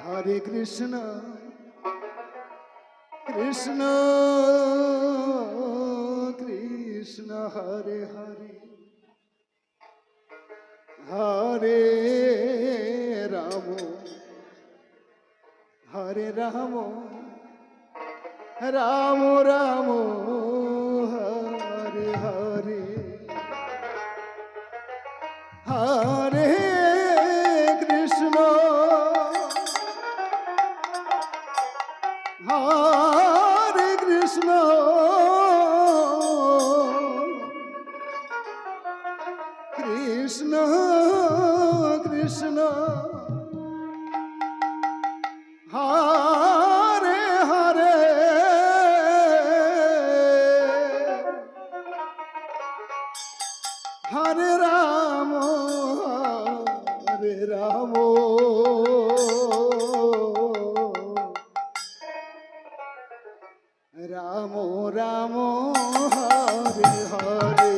হরে কৃষ্ণ কৃষ্ণ কৃষ্ণ হরে হরে হরে রাম হরে রাম রাম রাম হরে হরে হরে কৃষ্ণ হরে কৃষ্ণ কৃষ্ণ কৃষ্ণ হরে হরে হরে রাম হরে রাম রাম রাম হরে হরে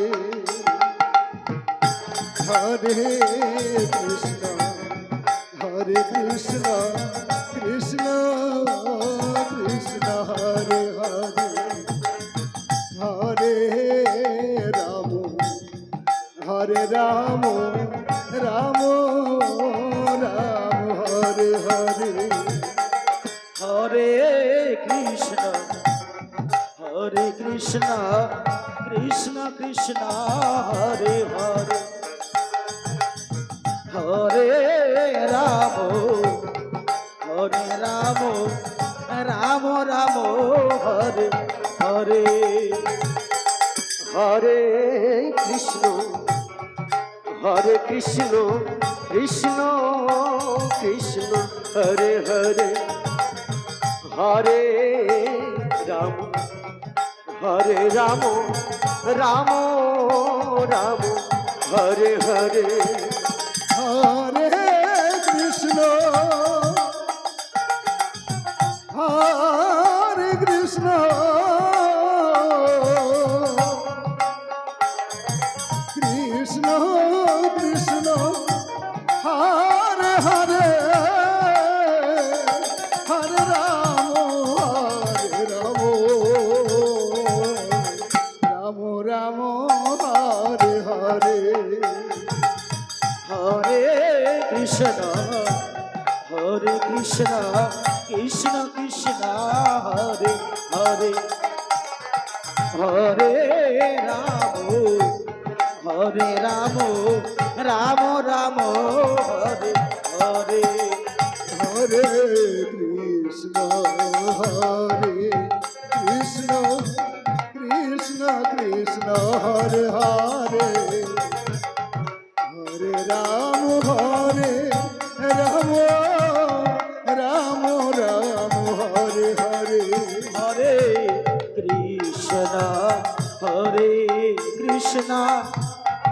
হরে কৃষ্ণ হরে কৃষ্ণ কৃষ্ণ কৃষ্ণ হরে হরে হরে রাম হরে রাম রাম রাম হরে হরে হরে কৃষ্ণ কৃষ্ণ কৃষ্ণ হরে হরে হরে রাম রাম রাম হরে হরে হরে কৃষ্ণ কৃষ্ণ কৃষ্ণ হরে হরে হরে রাম রাম রাম হরে হরে হরে কৃষ্ণ হরে কৃষ্ণ কৃষ্ণ কৃষ্ণ হরে হরে হরে রাম রাম রাম হরে হরে হরে কৃষ্ণ কৃষ্ণ কৃষ্ণ হরে হরে হরে রাম রাম রাম হরে হরে হরে কৃষ্ণ কৃষ্ণ কৃষ্ণ হরে হরে হরে রাম রাম রাম হরে হরে হরে কৃষ্ণ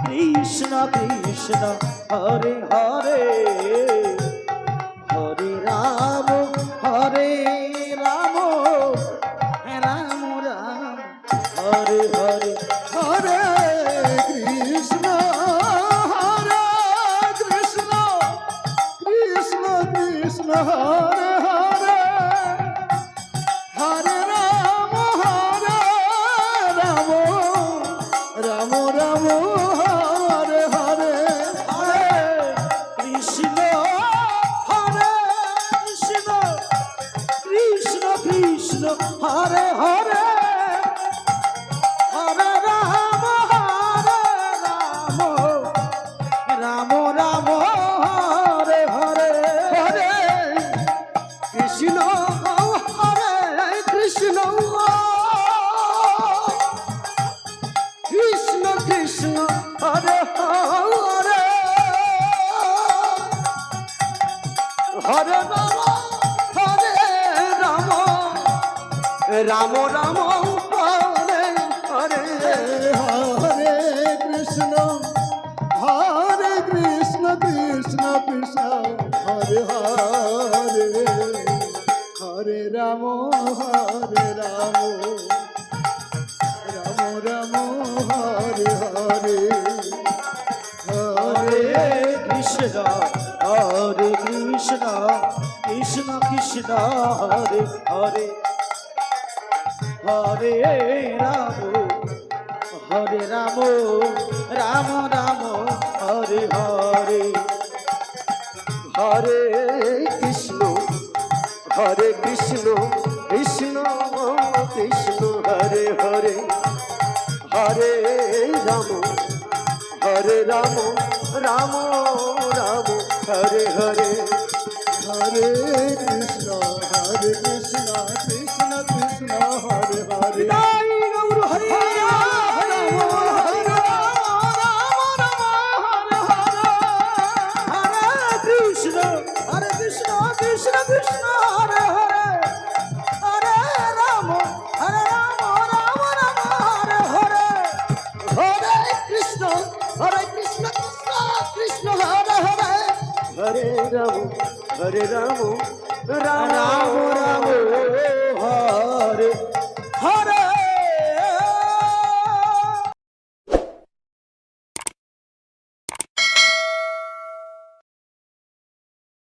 কৃষ্ণ কৃষ্ণ হরে হরে হরে রাম রাম হরে হরে হরে কৃষ্ণ কৃষ্ণ কৃষ্ণ হরে হরে হরে রাম রাম রাম হরে হরে হরে কৃষ্ণ কৃষ্ণ হরে হরে হরে রাম রাম হরে হরে হরে কৃষ্ণ হরে কৃষ্ণ কৃষ্ণ হরে হরে হরে রাম রাম হরে হরে হরে কৃষ্ণ কৃষ্ণ কৃষ্ণ হরে হরে হরে রাম রাম হরে হরে হরে কৃষ্ণ কৃষ্ণ হরে কৃষ্ণ কৃষ্ণ কৃষ্ণ হরে হরে হরে রাম হরে রাম রাম রাম হরে হরে হরে কৃষ্ণ কৃষ্ণ কৃষ্ণ হরে হরে হরে রাম রাম রাম রাম হরে হরে হরে কৃষ্ণ কৃষ্ণ কৃষ্ণ হরে হরে তাই গৌর হরে রাম কৃষ্ণ কৃষ্ণ কৃষ্ণ হরে হরে হরে রাম রাম রাম হরে হরে হরে কৃষ্ণ কৃষ্ণ কৃষ্ণ হরে হরে হরে রাম রাম রাম